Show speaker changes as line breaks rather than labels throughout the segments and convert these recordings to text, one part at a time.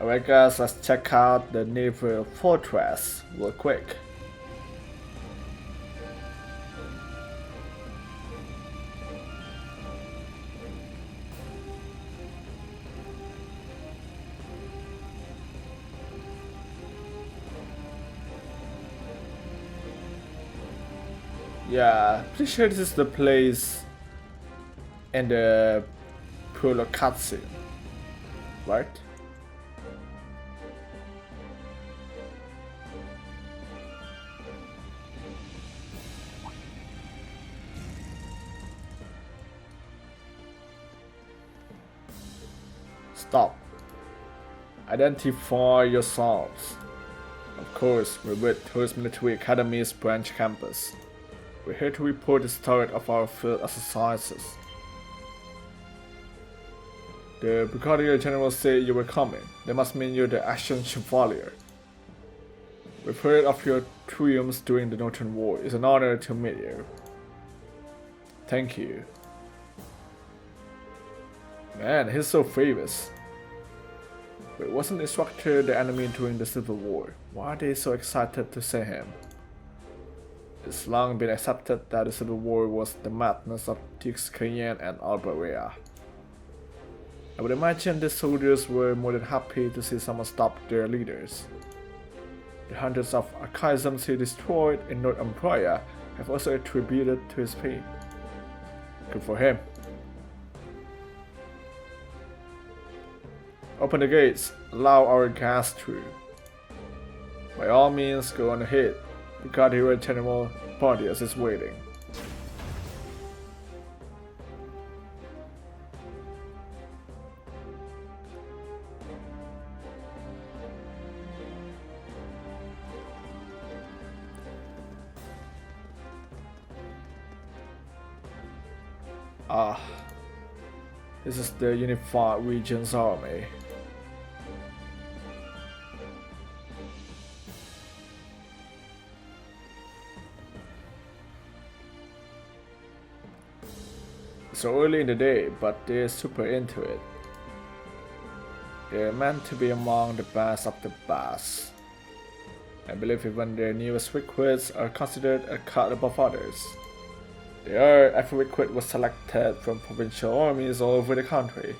Alright guys, let's check out the naval fortress real quick. Yeah, pretty sure this is the place in the prologue cutscene, right? Stop. Identify yourselves. Of course, we're with Tourist Military Academy's branch campus. We're here to report the start of our field exercises. The Brigadier General said you were coming. That must mean you're the Action Chevalier. We've heard of your triumphs during the Northern War. It's an honor to meet you. Thank you. Man, he's so famous. But wasn't instructor the enemy during the Civil War? Why are they so excited to see him? It's long been accepted that the Civil War was the madness of Dukes Cayenne and Alberia. I would imagine the soldiers were more than happy to see someone stop their leaders. The hundreds of archaisms he destroyed in North Umbria have also attributed to his fame. Good for him. Open the gates, allow our guests through. By all means, go on ahead. Brigadier General Bardius is waiting. This is the Unified Regions Army. It's early in the day, but they're super into it. They're meant to be among the best of the best. I believe even their newest recruits are considered a cut above others. Every recruit was selected from provincial armies all over the country.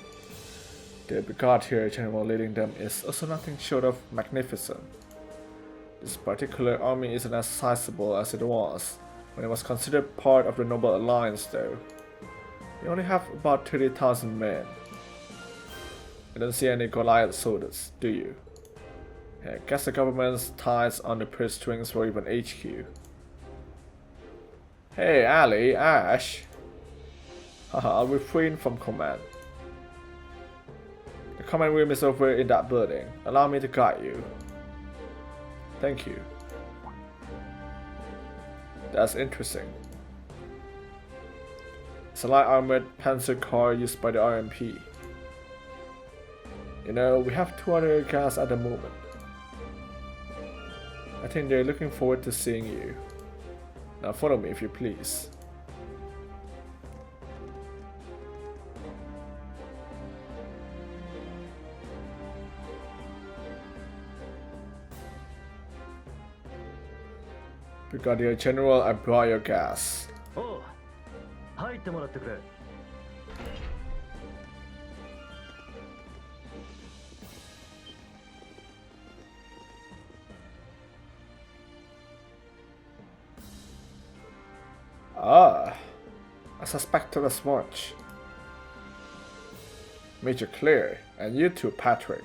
The Brigadier General leading them is also nothing short of magnificent. This particular army isn't as sizable as it was when it was considered part of the Noble Alliance though. They only have about 30,000 men. I don't see any Goliath soldiers, do you? I guess the government's ties on the purse strings for even HQ. Hey Ali, Ash. Haha, I'll refrain from command. The command room is over in that building. Allow me to guide you. Thank you. That's interesting. It's a light armored panzer car used by the RMP. You know, we have 2 other guys at the moment. I think they're looking forward to seeing you. Now follow me if you please. Brigadier General, I brought your gas.
Oh, 入ってもらってくれ。
I suspected as much. Major Claire, and you too, Patrick.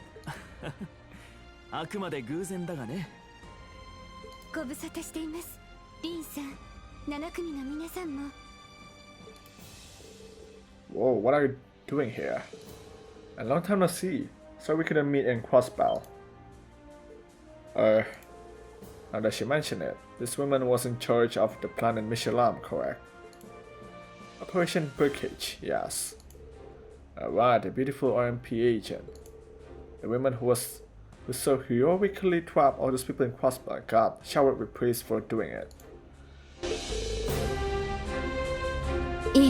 あくまで偶然だがね。
ご無沙汰しています。リンさん、7組の皆さんも。
Whoa, what are you doing here? A long time no see. So we couldn't meet in Crossbow. Now that she mentioned it, this woman was in charge of the planet Michelin, correct? Operation Breakage, yes. Alright, a beautiful RMP agent. The woman who so heroically trapped all those people in Crossbow got showered with praise for doing it.
いえ、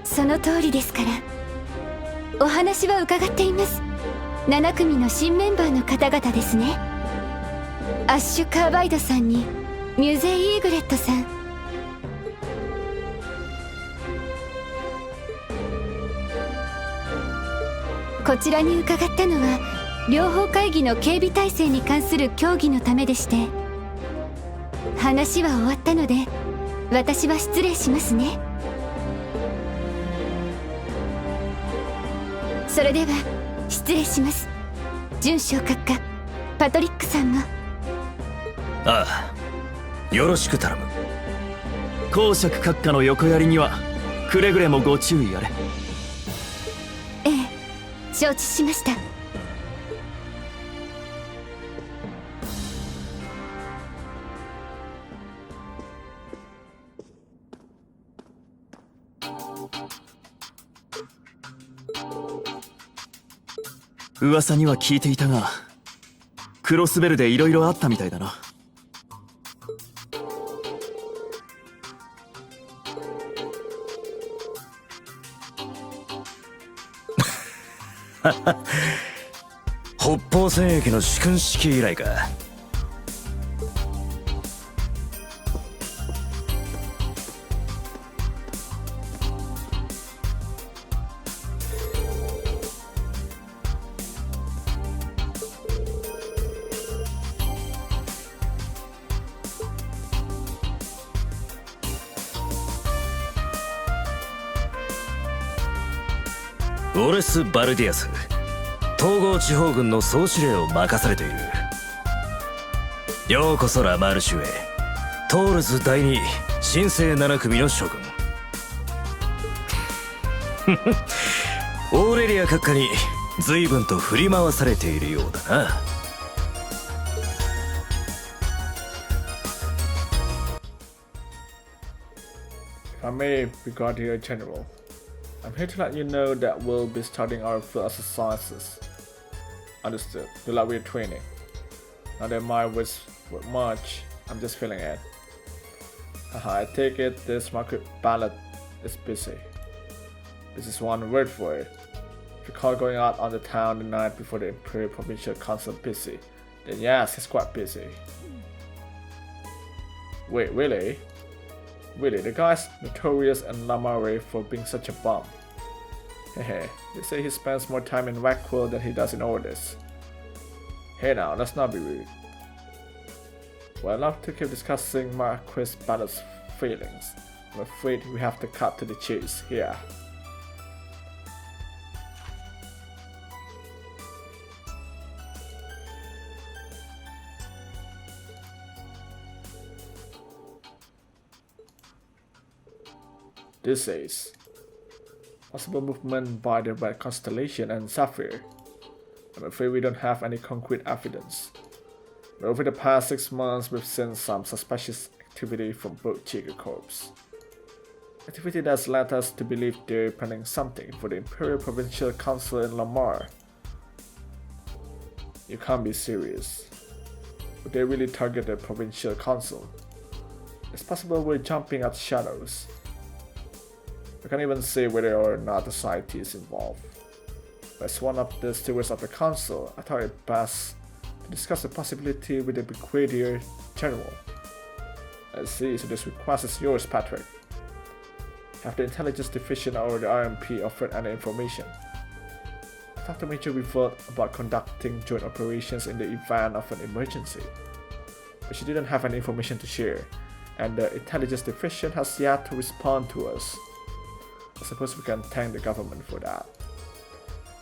その通りですから。お話は伺っています。7組の新メンバーの方々ですね。アッシュ・カーバイドさんにミュゼイ・イーグレットさん、こちらに伺ったのは両方会議の警備体制に関する協議のためでして、話は終わったので私は失礼しますね。それでは失礼します。準将閣下パトリックさんも。
ああ、よろしく頼む。
公爵閣下の横槍にはくれぐれもご注意あれ。
ええ、承知しました。
噂には聞いていたが、クロスベルでいろいろあったみたいだな。
北方戦役の試訓式以来か。オレス・バルディアス、統合地方軍の総司令を任されている。ようこそラマール州へ。トールズ第二新生7組の諸君。オーレリア閣下に随分と振り回されているようだな。
If I may, Brigadier General, I'm here to let you know that we'll be starting our field exercises. Understood. Do like we're training. Not that my words were much, I'm just feeling it. Haha, I take it this market ballot is busy. This is one word for it. If you call going out on the town the night before the Imperial Provincial Council busy, then yes, it's quite busy. Wait, really? Really, the guy's notorious in Lamare for being such a bum. Hehe, they say he spends more time in Wackquill than he does in orders. Hey now, let's not be rude. Well, not to keep discussing Marquis Ballot's feelings. I'm afraid we have to cut to the chase here. This is possible movement by the Red Constellation and Sapphire. I'm afraid we don't have any concrete evidence. But over the past 6 months, we've seen some suspicious activity from both Chica Corps. Activity that's led us to believe they're planning something for the Imperial Provincial Council in Lamar. You can't be serious. Would they really target the Provincial Council? It's possible we're jumping at shadows. I can't even say whether or not the society is involved. But as one of the stewards of the council, I thought it best to discuss the possibility with the Brigadier General. I see, so this request is yours, Patrick. Have the intelligence division or the RMP offered any information? I thought the Major referred about conducting joint operations in the event of an emergency, but she didn't have any information to share, and the intelligence division has yet to respond to us. I suppose we can thank the government for that.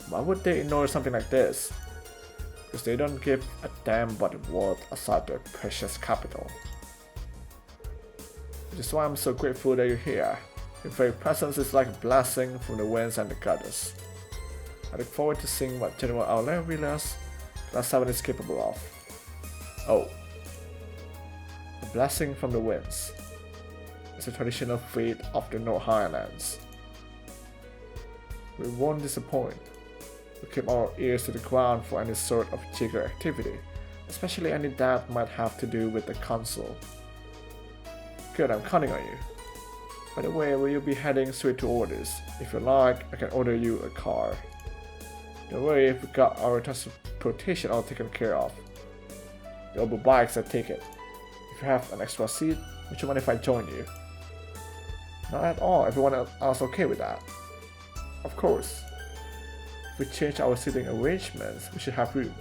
Why would they ignore something like this? Because they don't give a damn about the world outside their precious capital. Which is why I'm so grateful that you're here. Your very presence is like a blessing from the winds and the goddess. I look forward to seeing what General Aurelius Class 7 is capable of. Oh. A blessing from the winds. It's a traditional fate of the North Highlands. We won't disappoint. We keep our ears to the ground for any sort of jigger activity, especially any that might have to do with the council. Good, I'm counting on you. By the way, will you be heading straight to orders? If you like, I can order you a car. Don't worry, we got our transportation all taken care of. The Obu bikes, I take it. If you have an extra seat, would you mind if I join you? Not at all, everyone else okay with that? Of course. If we change our seating arrangements, we should have room.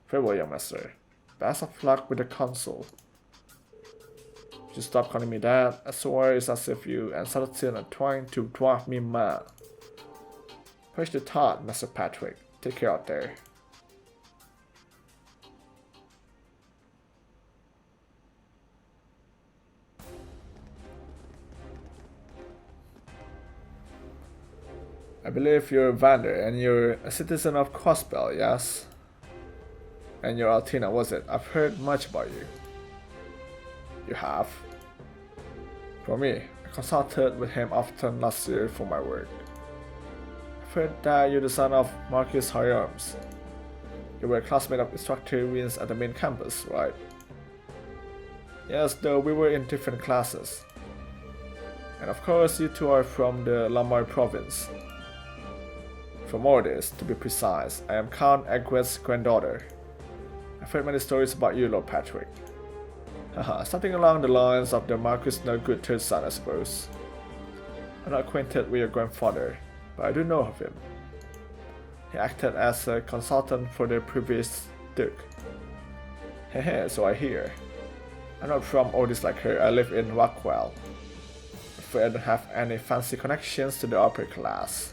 Very well, young master. Best of luck with the console. Just stop calling me that. I swear it's as if you and Saturn are trying to drive me mad. Push the thought, Master Patrick. Take care out there. I believe you're a vendor and you're a citizen of Crossbell, yes? And you're Altina, was it? I've heard much about you. You have? For me, I consulted with him often last year for my work. I've heard that you're the son of Marcus Hyams. You were a classmate of Instructor Wins at the main campus, right? Yes, though we were in different classes. And of course, you two are from the Lamar province. From Ordis, to be precise, I am Count Egwet's granddaughter. I've heard many stories about you, Lord Patrick. Haha, something along the lines of the Marcus No Good third son, I suppose. I'm not acquainted with your grandfather, but I do know of him. He acted as a consultant for the previous Duke. Hehe, so I hear. I'm not from Ordis like her, I live in Rockwell. Afraid I don't have any fancy connections to the upper class.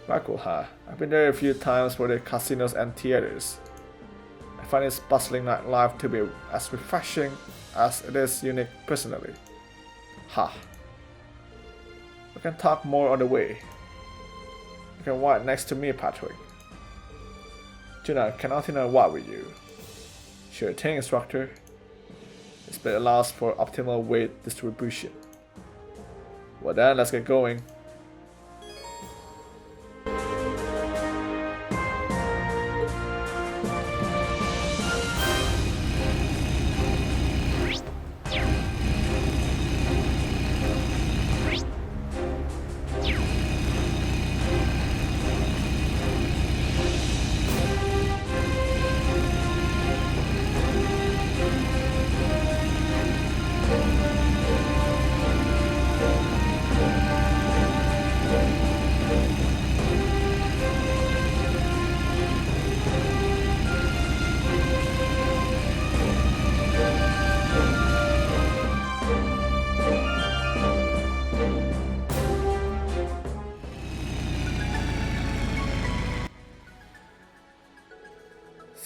Rockwell, huh? I've been there a few times for the casinos and theaters. I find its bustling nightlife to be as refreshing as it is unique personally. Ha! We can talk more on the way. You can walk next to me, Patrick. Juna, can Altina walk with you? Sure thing, instructor. This bit allows for optimal weight distribution. Well then, let's get going.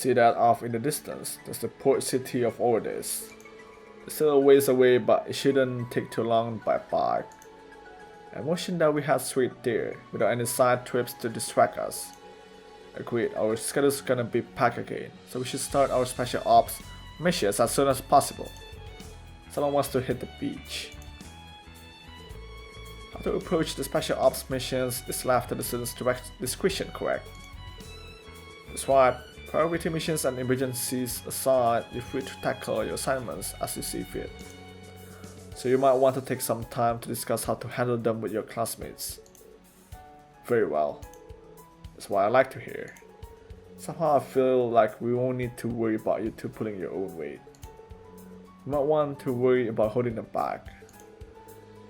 See that off in the distance? That's the port city of Ordis. It's still a ways away, but it shouldn't take too long by bike. I mentioned that we had sweet there, without any side trips to distract us. Agreed, our schedule's gonna be packed again, so we should start our special ops missions as soon as possible. Someone wants to hit the beach. How to approach the special ops missions is left to the student's direct discretion, correct? That's right. Priority missions and emergencies aside, you're free to tackle your assignments as you see fit. So you might want to take some time to discuss how to handle them with your classmates. Very well. That's what I like to hear. Somehow I feel like we won't need to worry about you two pulling your own weight. You might want to worry about holding them back.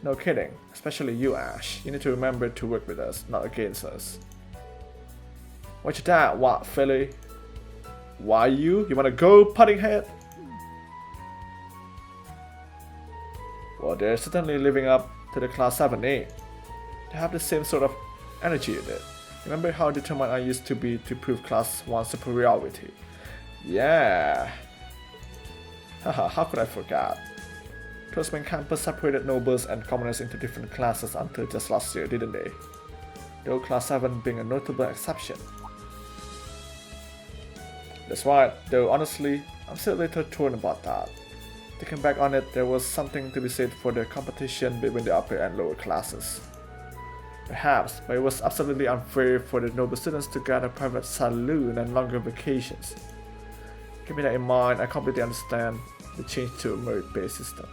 No kidding, especially you, Ash. You need to remember to work with us, not against us. Watch that, what, Philly? Why you? You wanna go, putting head? Well, they're certainly living up to the class 7A. They have the same sort of energy you did. Remember how determined I used to be to prove class 1 superiority? Yeah. Haha, how could I forget? Close main campus separated nobles and commoners into different classes until just last year, didn't they? Though class 7 being a notable exception. That's right, though honestly, I'm still a little torn about that. Thinking back on it, there was something to be said for the competition between the upper and lower classes. Perhaps, but it was absolutely unfair for the noble students to get a private saloon and longer vacations. Keeping that in mind, I completely understand the change to a merit-based system.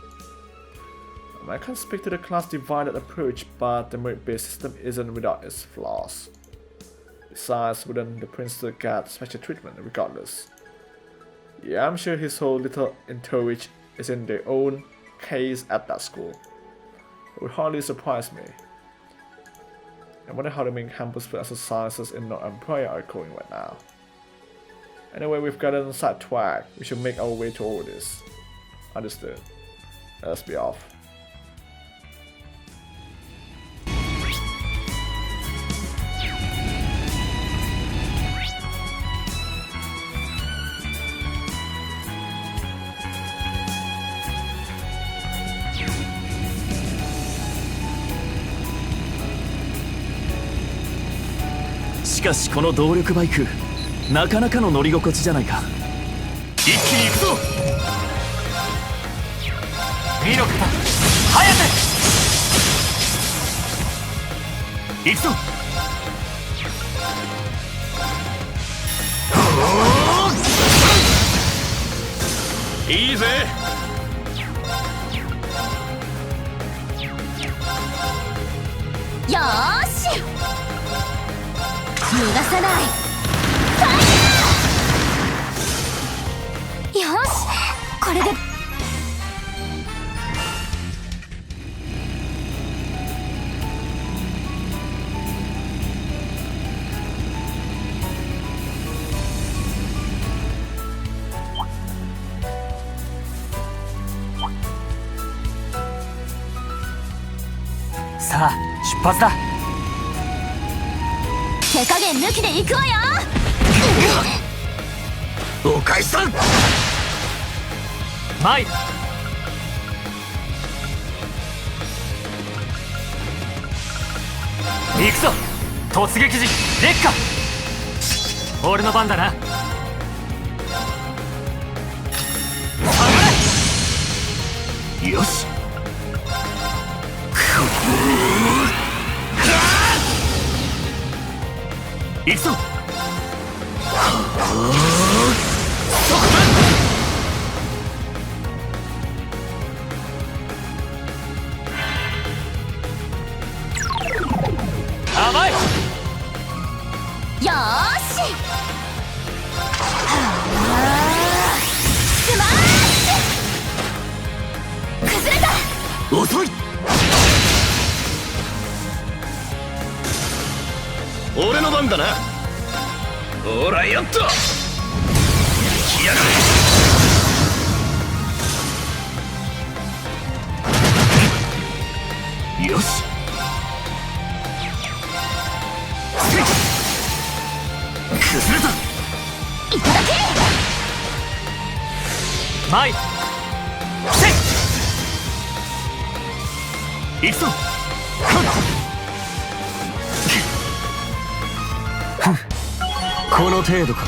I can speak to the class-divided approach, but the merit-based system isn't without its flaws. Besides, wouldn't the prince still get special treatment regardless? Yeah, I'm sure his whole little entourage is in their own case at that school. It would hardly surprise me. I wonder how the main campus for exercises in North Empire are going right now. Anyway, we've gotten sidetracked. We should make our way to all this. Understood. Let's be off.
しかしこの動力バイクなかなかの乗り心地じゃないか。一気に行くぞ。見の方早く行くぞ。いいぜ。
よーし逃がさない。ファイヤー。よしこれで
さあ出発だ。
手加減抜きで行くわよ。
お返しさん前行くぞ。突撃時烈火。俺の番だな。よし行くぞ。甘い。
よーしスマッシュ崩れた。
遅い。俺の番だな。ほらやっと来やがれ。よし崩れた。
いただけ。
前せい行くぞ。この程度か。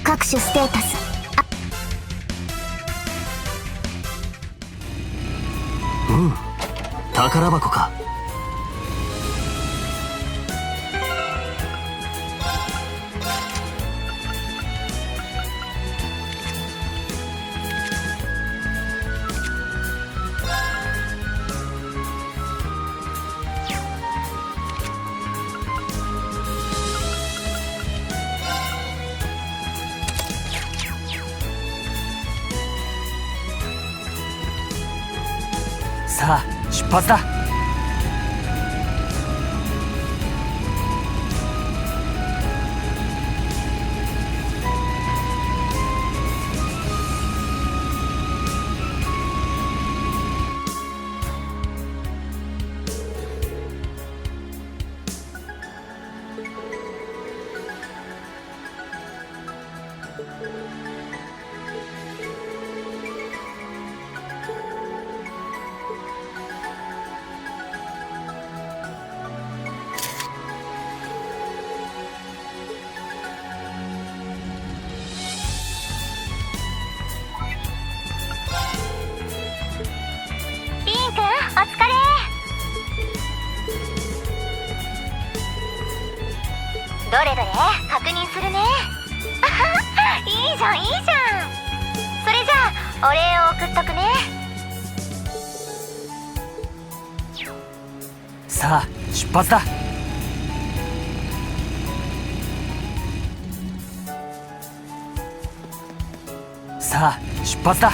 各種ステータス
宝箱か。さあ出発だ。
お疲れ。どれどれ確認するね。いいじゃんいいじゃん。それじゃあ
お礼を送っとくね。
さあ出発だ。さあ出発だ。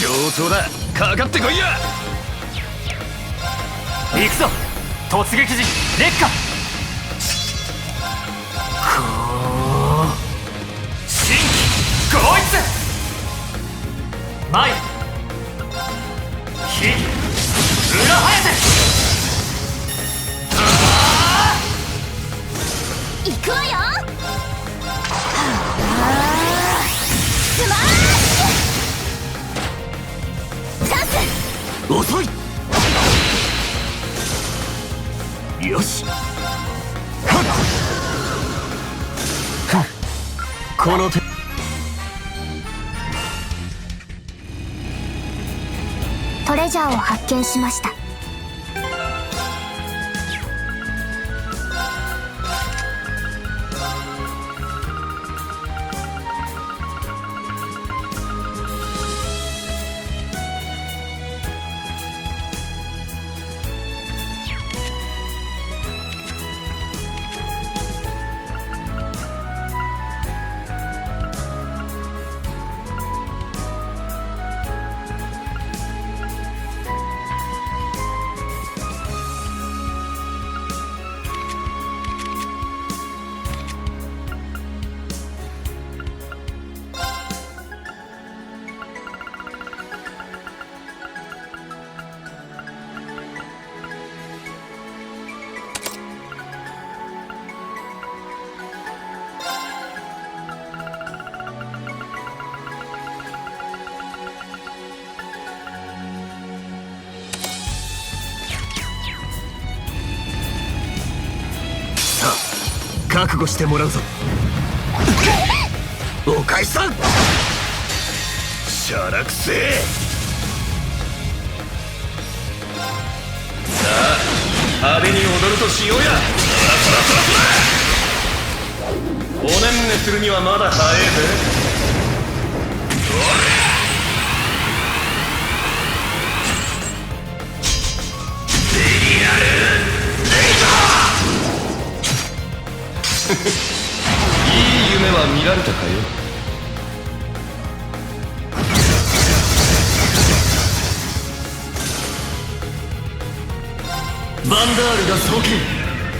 上等だ、かかってこいや。
行くぞ突撃時烈火。新規合一前火裏早手。
行くわよ。スマッシュチャンス。
遅い。よし。この手。
トレジャーを発見しました。
覚悟してもらうぞ。おかいさんしゃらくせえ。さあ派手に踊るとしようや。おねんねするにはまだ早えぜ。いい夢は見られたかよ。バンダールが送金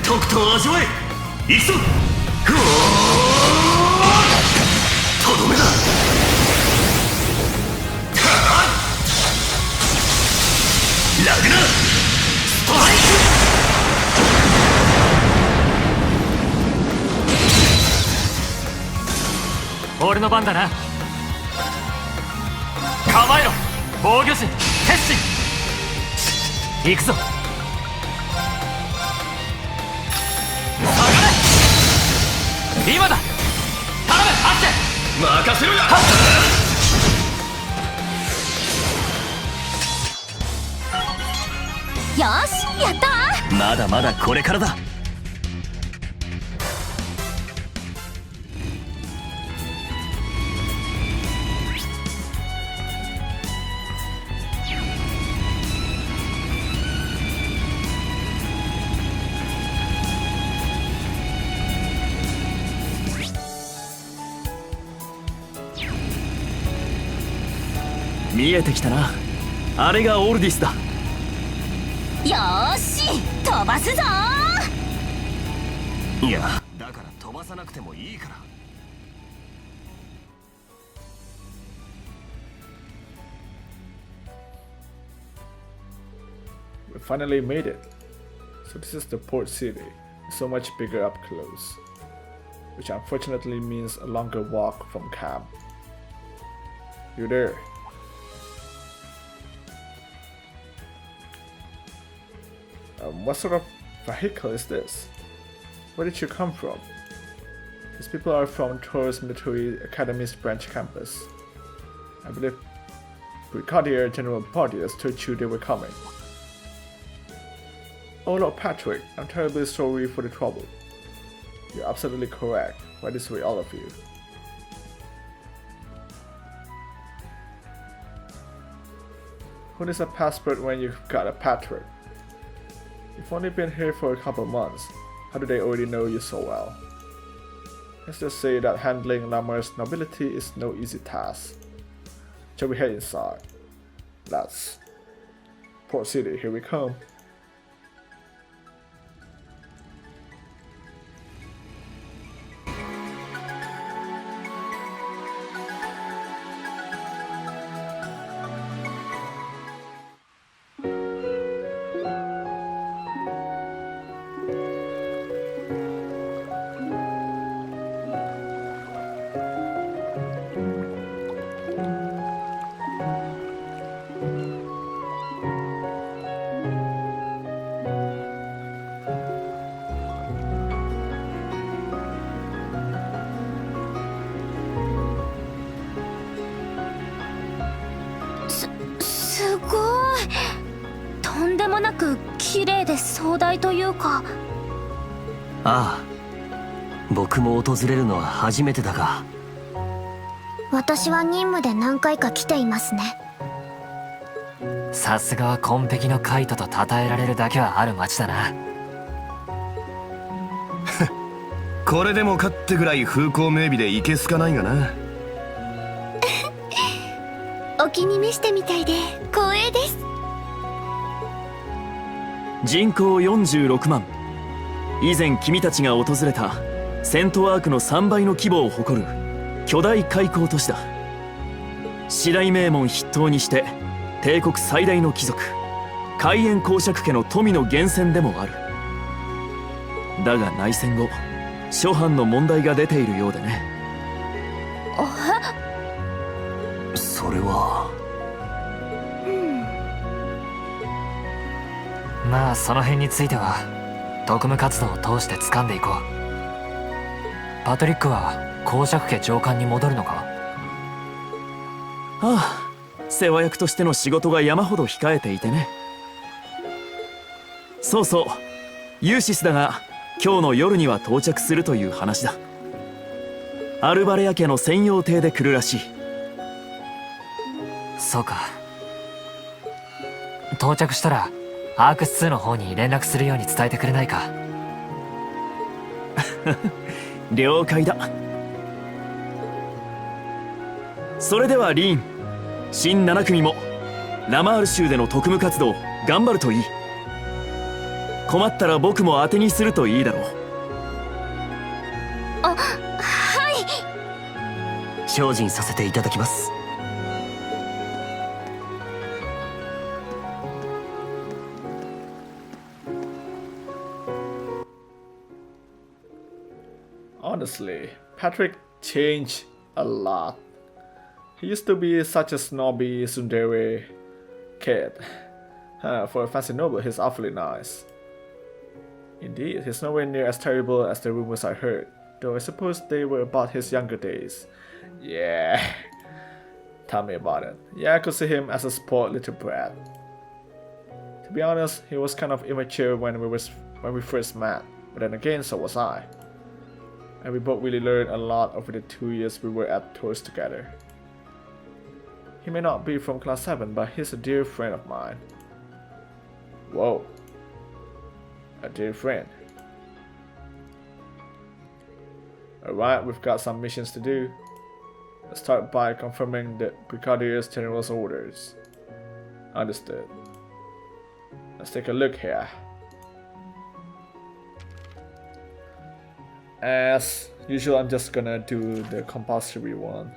とくと味わえ。行くぞ。とどめだ。ラグナストライク。
俺の番だな。構えろ防御陣鉄心。行くぞ。下がれ今だ。頼むアッチェ。
任せろや。
よしやったわ。
まだまだこれからだ。
見えてきたな。あれがオルディスだ。
よーし飛ばすぞ。
いやだから飛ばさなくてもいいから。
We finally made it. So this is the port city, so much bigger up close, which unfortunately means a longer walk from camp. You there? What sort of vehicle is this? Where did you come from? These people are from Taurus Military Academy's branch campus. I believe Brigadier General Bardius told you they were coming. Oh Lord Patrick, I'm terribly sorry for the trouble. You're absolutely correct. Right this way, all of you. Who needs a passport when you've got a Patrick? You've only been here for a couple months. How do they already know you so well? Let's just say that handling Lamar's nobility is no easy task. Shall we head inside? Let's. Port City, here we come.
すごい。とんでもなく綺麗で壮大というか。
ああ、僕も訪れるのは初めてだが。
私は任務で何回か来ていますね。
さすがは紺碧のカイトと称えられるだけはある町だな。
これでもかってぐらい風光明媚でいけすかないがな。
お気に召してみたいで光栄です。
人口46万。以前君たちが訪れたセントワークの3倍の規模を誇る巨大開港都市だ。四大名門筆頭にして帝国最大の貴族海縁公爵家の富の源泉でもある。だが内戦後諸般の問題が出ているようでね。
それは。
まあその辺については特務活動を通して掴んでいこう。パトリックは公爵家上官に戻るのか？
ああ、世話役としての仕事が山ほど控えていてね。そうそう、ユーシスだが今日の夜には到着するという話だ。アルバレア家の専用艇で来るらしい。
そうか。到着したらアークス2の方に連絡するように伝えてくれないか？
了解だ。それではリーン、新7組もラマール州での特務活動頑張るといい。困ったら僕も当てにするといいだろう。
あ、はい。
精進させていただきます。
Honestly, Patrick changed a lot. He used to be such a snobby tsundere kid. For a fancy noble, he's awfully nice. Indeed, he's nowhere near as terrible as the rumors I heard, though I suppose they were about his younger days. Yeah. Tell me about it. Yeah, I could see him as a spoiled little brat. To be honest, he was kind of immature when we first met, but then again, so was I. And we both really learned a lot over the 2 years we were at tours together. He may not be from Class 7, but he's a dear friend of mine. Whoa. A dear friend. Alright, we've got some missions to do. Let's start by confirming the Brigadier's General's orders. Understood. Let's take a look here. As usual, I'm just gonna do the compulsory one.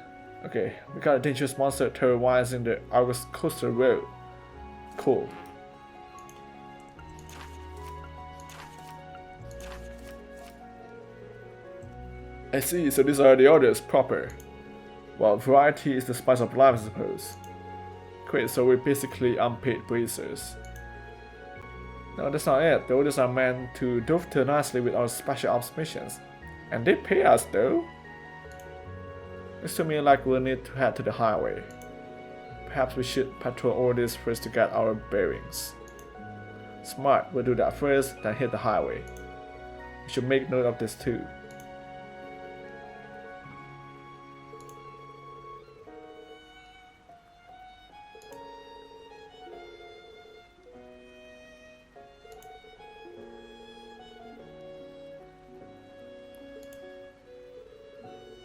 Okay, we got a dangerous monster terrorizing the August Coastal Road. Cool. I see, so these are the orders proper. Well, variety is the spice of life, I suppose. Great, so we're basically unpaid bracers. No, that's not it. The orders are meant to dovetail nicely with our special ops missions. And they pay us though. Looks to me like we'll need to head to the highway. Perhaps we should patrol orders first to get our bearings. Smart, we'll do that first, then hit the highway. We should make note of this too.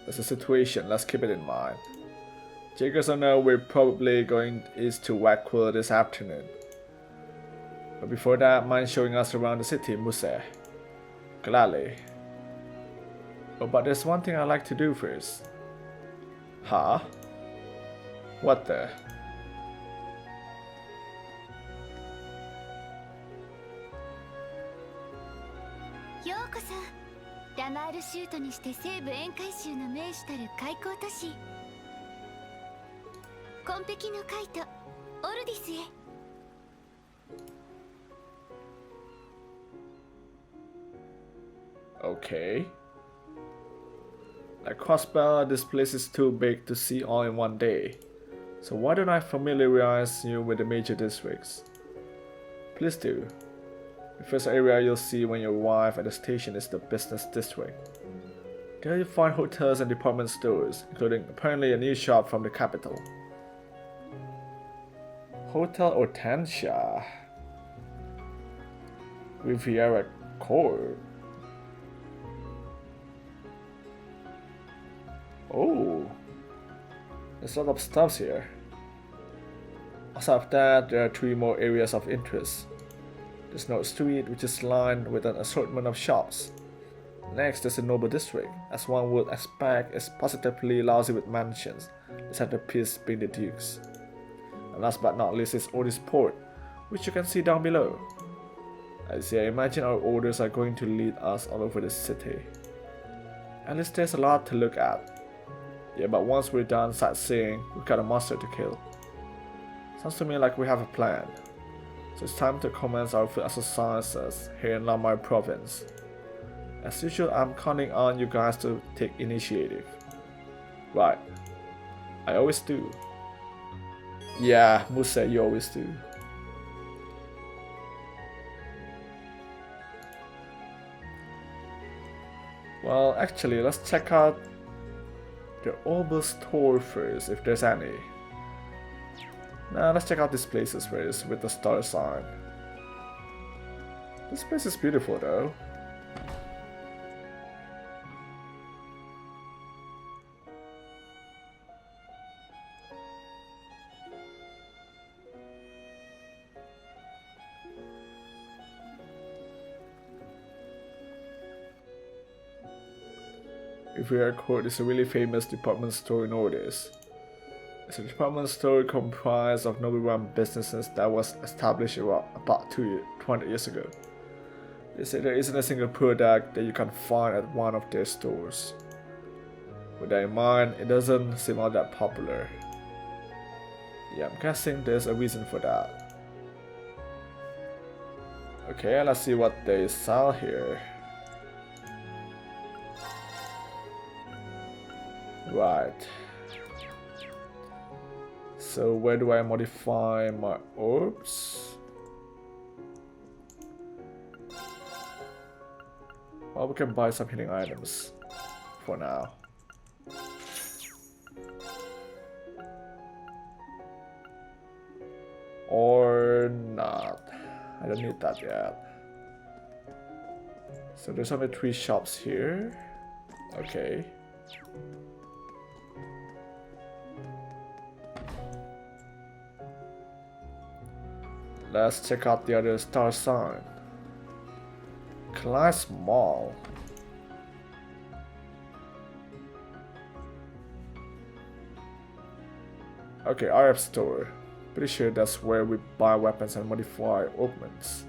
That's the situation, let's keep it in mind. Jagers know we're probably going east to Wackwood this afternoon. But before that, mind showing us around the city, Muse? Gladly. Oh, but there's one thing I'd like to do first. Huh? What the?
ようこそ。ラマールシュートにして西部沿海州の名手たる開港都市紺碧のカイトオルディスへ。
Okay. Like Crossbell, this place is too big to see all in one day. So why don't I familiarize you with the major districts? Please do. The first area you'll see when you arrive at the station is the business district. There you'll find hotels and department stores, including apparently a new shop from the capital. Hotel Hortensia. Riviera Court. Oh, there's a lot of stuff here. Aside of that, there are 3 more areas of interest. There's North Street, which is lined with an assortment of shops. Next, there's the Noble District, as one would expect is positively lousy with mansions, the centerpiece being the Dukes. And last but not least is Otis Port, which you can see down below. I imagine our orders are going to lead us all over the city. At least there's a lot to look at. Yeah, but once we're done sightseeing, we've got a monster to kill. Sounds to me like we have a plan. So it's time to commence our field exercises here in Lamar province. As usual, I'm counting on you guys to take initiative. Right. I always do. Yeah, Muse, you always do. Well, actually, let's check out the Orbital store first, if there's any. Now let's check out these places first with the star sign. This place is beautiful though. Riviera Court is a really famous department store in Ordis. It's a department store comprised of noble-run businesses that was established about 20 years ago. They say there isn't a single product that you can find at one of their stores. With that in mind, it doesn't seem all that popular. Yeah, I'm guessing there's a reason for that. Okay, let's see what they sell here. Right. So where do I modify my orbs? Well, we can buy some healing items for now. Or not. I don't need that yet. So there's only 3 shops here. Okay. Let's check out the other star sign. Class Mall. Okay, RF store. Pretty sure that's where we buy weapons and modify augments.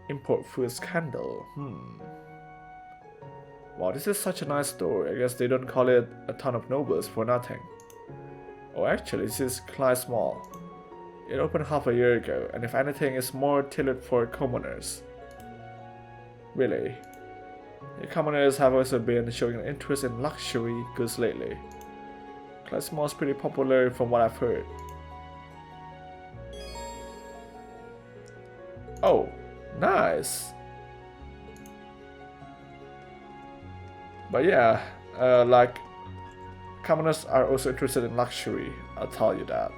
Import food scandal. Wow, this is such a nice store. I guess they don't call it a ton of nobles for nothing. Oh, actually, this is Clyde's Mall. It opened half a year ago, and if anything, it's more tailored for commoners. Really? The commoners have also been showing an interest in luxury goods lately. Class Mall is pretty popular from what I've heard. Oh, nice. But yeah, like, commoners are also interested in luxury, I'll tell you that.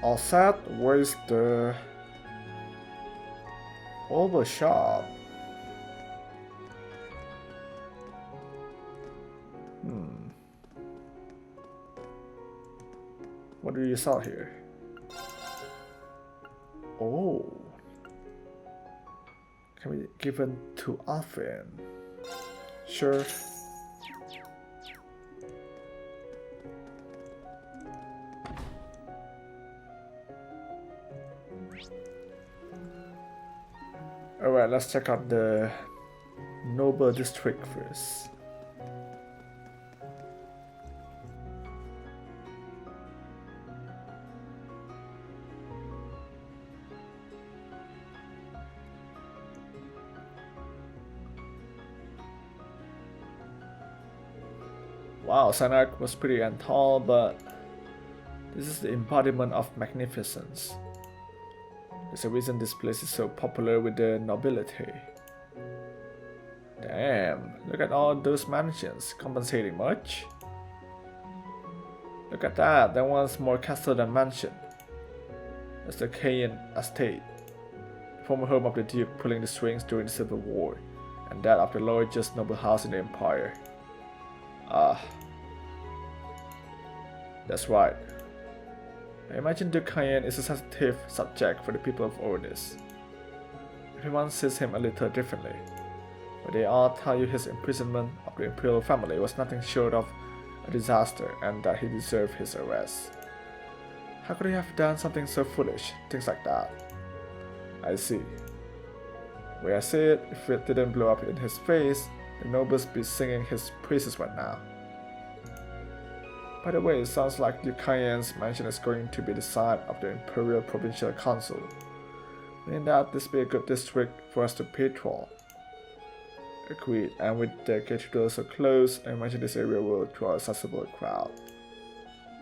All set. Where's the Oval shop? What do you sell here? Oh. Can be given too often. Sure. Alright, let's check out the Noble District first. Wow, Sanark was pretty and tall, but this is the embodiment of magnificence. There's a reason this place is so popular with the nobility. Damn, look at all those mansions, compensating much? Look at that, that one's more castle than mansion. That's the Cayenne estate, former home of the Duke pulling the strings during the Civil War, and that of the largest noble house in the empire. Ah, that's right. I imagine Duke Cayenne is a sensitive subject for the people of Ornis. Everyone sees him a little differently, but they all tell you his imprisonment of the imperial family was nothing short of a disaster and that he deserved his arrest. How could he have done something so foolish, things like that? I see. Where I see it, if it didn't blow up in his face, the nobles be singing his praises right now. By the way, it sounds like Duke Cayenne's mansion is going to be the site of the Imperial Provincial Council, meaning that this be a good district for us to patrol. Agreed, and with the cathedral so close, I imagine this area will draw a sizable crowd.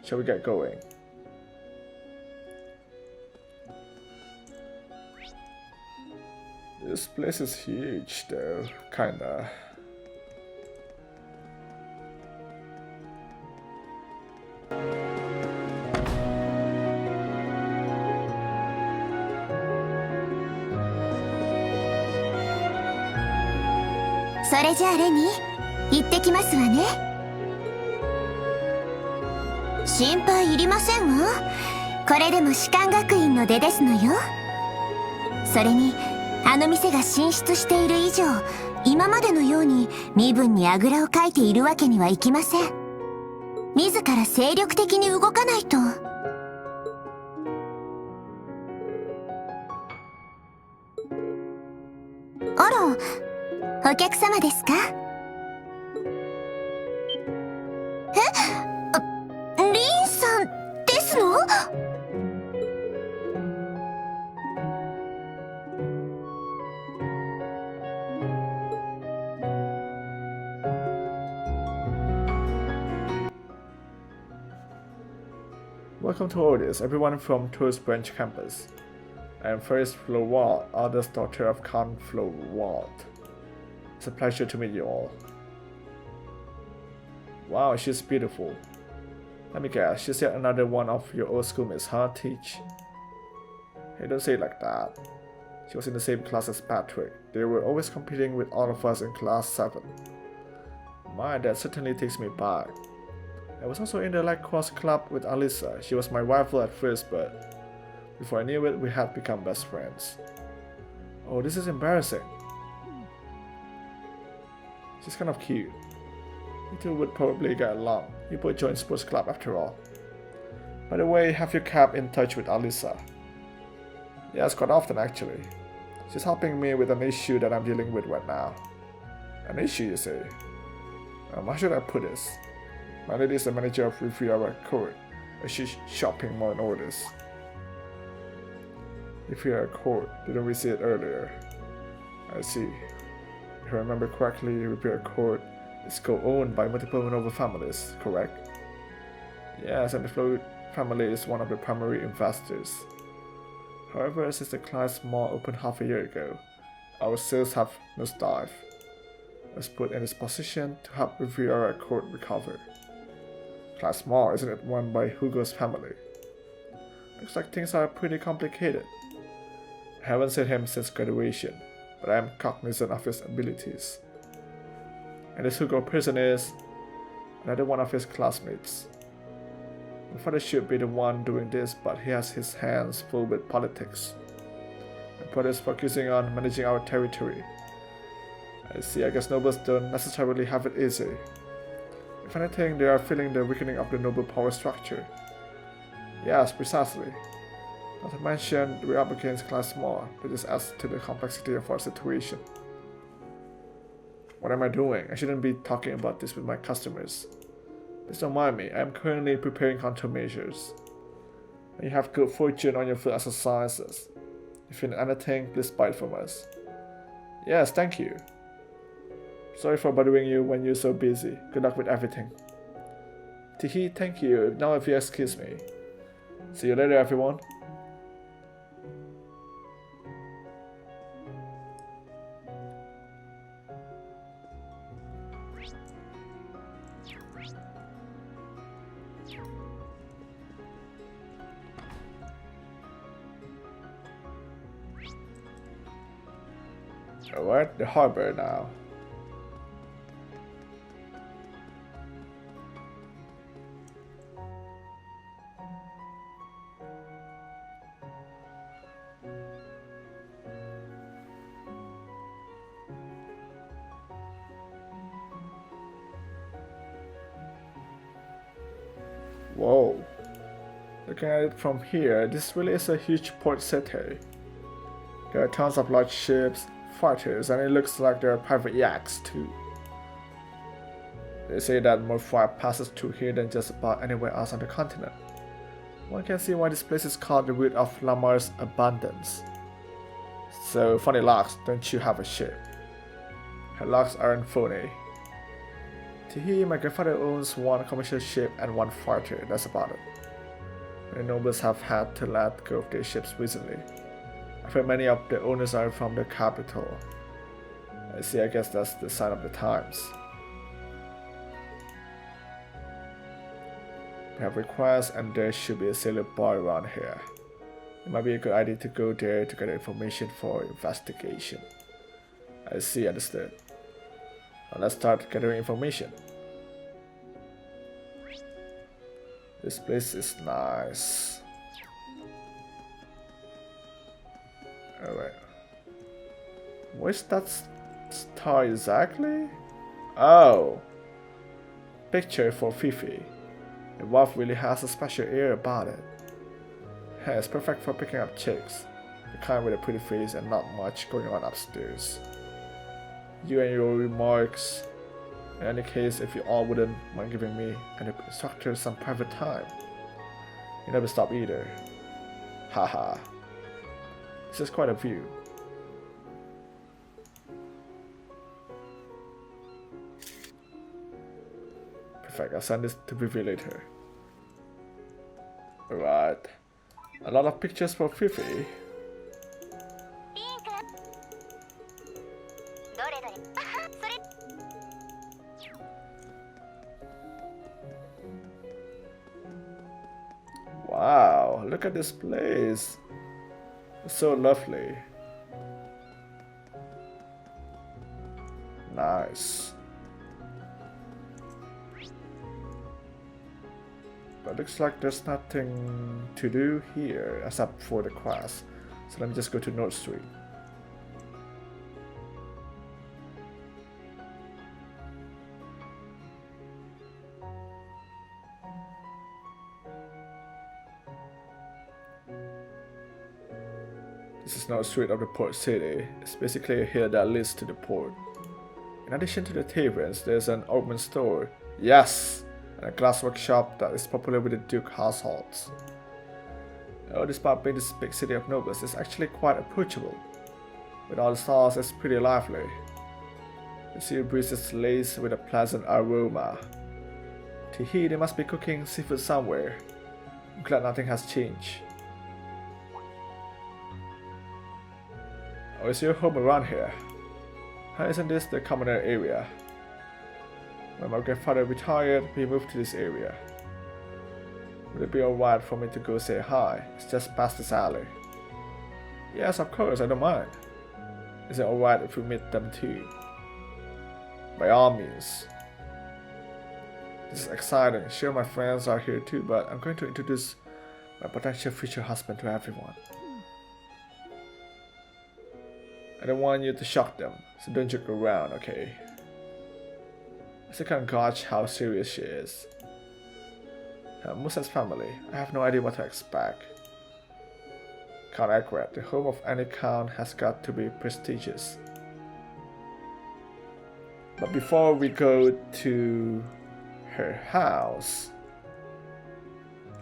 Shall we get going? This place is huge though, kinda.
それじゃあレニー、行ってきますわね。心配いりませんわ。これでも士官学院の出ですのよ。それにあの店が進出している以上、今までのように身分にあぐらをかいているわけにはいきません。自ら精力的に動かないと。あら、お客様ですか？リンさんですの？Welcome
to Ornis, everyone from Tourist Branch Campus. I am First Florwald, eldest daughter of Count Florwald. It's a pleasure to meet you all. Wow, she's beautiful. Let me guess, she's yet another one of your old schoolmates, huh, Teach? Hey, don't say it like that. She was in the same class as Patrick. They were always competing with all of us in class 7. My, that certainly takes me back. I was also in the lacrosse club with Alyssa. She was my rival at first, but before I knew it, we had become best friends. Oh, this is embarrassing. She's kind of cute. You two would probably get along. You both joined sports club after all. By the way, have you kept in touch with Alyssa? Yes, quite often actually. She's helping me with an issue that I'm dealing with right now. An issue, you say? How should I put this? My lady is the manager of Riviera Court, a shopping mall in Ornis. Riviera Court, didn't we see it earlier? I see. If I remember correctly, Riviera Court is co-owned by multiple noble families, correct? Yes, and the Floyd family is one of the primary investors. However, since the Class Mall opened half a year ago, our sales have nosedived. I was put in this position to help Riviera Court recover. Class Mall isn't it run by Hugo's family? Looks like things are pretty complicated. I haven't seen him since graduation, but I am cognizant of his abilities. And this Hugo person is another one of his classmates. My father should be the one doing this, but he has his hands full with politics. My brother is focusing on managing our territory. I see, I guess nobles don't necessarily have it easy. If anything, they are feeling the weakening of the noble power structure. Yes, precisely. Not to mention, we're up against Class Mall, which just adds to the complexity of our situation. What am I doing? I shouldn't be talking about this with my customers. Please don't mind me, I am currently preparing countermeasures. And you have good fortune on your field exercises. If you need anything, please buy it from us. Yes, thank you. Sorry for bothering you when you're so busy. Good luck with everything. Teehee, thank you. Now if you excuse me. See you later, everyone. Alright, the harbor now. Whoa. Looking at it from here, this really is a huge port city. There are tons of large ships, fighters, and it looks like there are private yachts too. They say that more freight passes through here than just about anywhere else on the continent. One can see why this place is called the root of Lamar's abundance. So, funny locks, don't you have a ship? Her locks aren't phony. Teehee, my grandfather owns one commercial ship and one fighter, that's about it. Many nobles have had to let go of their ships recently. I've heard many of the owners are from the capital. I see, I guess that's the sign of the times. We have requests and there should be a sailor bar around here. It might be a good idea to go there to get information for investigation. I see, understood. Now let's start gathering information. This place is nice. Alright. Where's that star exactly? Oh! Picture for Fifi. The wharf really has a special air about it. Hey, it's perfect for picking up chicks. The kind with a pretty face and not much going on upstairs. You and your remarks. In any case, if you all wouldn't mind giving me and the instructor some private time. You never stop either. Haha. This is quite a view. Perfect, I'll send this to Vivi later. Alright. A lot of pictures for Fifi. Wow, look at this place. It's so lovely. Nice. But looks like there's nothing to do here except for the quest. So let me just go to North Street. This is North Street of the port city. It's basically a hill that leads to the port. In addition to the taverns, there's an ornament store. Yes! And a glass workshop that is popular with the Duke households. Oh, despite being this big city of nobles, it's actually quite approachable. With all the stars, it's pretty lively. The sea breeze is laced with a pleasant aroma. Teehee, they must be cooking seafood somewhere. I'm glad nothing has changed. Oh, is your home around here? Isn't this the commoner area? When my grandfather retired, we moved to this area. Would it be alright for me to go say hi? It's just past this alley. Yes, of course, I don't mind. Is it alright if we meet them too? By all means. This is exciting. Sure, my friends are here too, but I'm going to introduce my potential future husband to everyone. I don't want you to shock them, so don't joke around, okay? I still can't gauge how serious she is. Musa's family, I have no idea what to expect. Count accurate, the home of any count has got to be prestigious. But before we go to her house,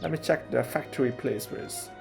let me check the factory place first.